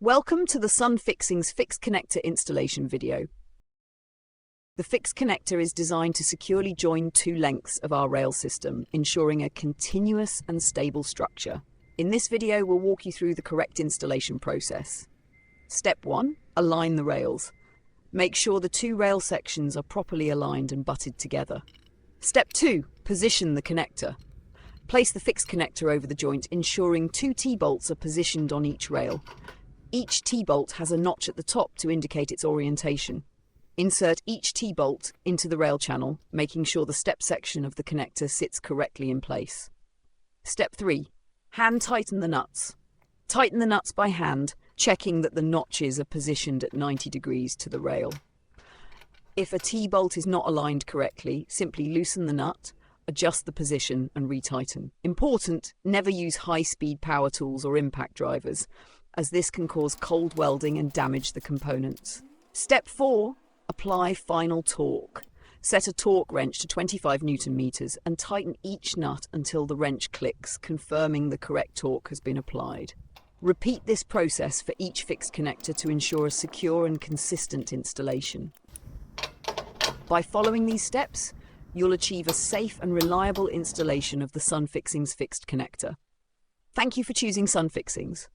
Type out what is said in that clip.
Welcome to the Sunfixings Fixed Connector installation video. The fixed connector is designed to securely join two lengths of our rail system, ensuring a continuous and stable structure. In this video, we'll walk you through the correct installation process. Step 1. Align the rails. Make sure the two rail sections are properly aligned and butted together. Step 2. Position the connector. Place the fixed connector over the joint, ensuring two T-bolts are positioned on each rail. Each T-bolt has a notch at the top to indicate its orientation. Insert each T-bolt into the rail channel, making sure the step section of the connector sits correctly in place. Step 3. Hand tighten the nuts. Tighten the nuts by hand, checking that the notches are positioned at 90 degrees to the rail. If a T-bolt is not aligned correctly, simply loosen the nut, adjust the position and retighten. Important, never use high-speed power tools or impact drivers, as this can cause cold welding and damage the components. Step 4. Apply final torque. Set a torque wrench to 25 Newton meters and tighten each nut until the wrench clicks, confirming the correct torque has been applied. Repeat this process for each fixed connector to ensure a secure and consistent installation. By following these steps, you'll achieve a safe and reliable installation of the Sunfixings Fixed Connector. Thank you for choosing Sunfixings.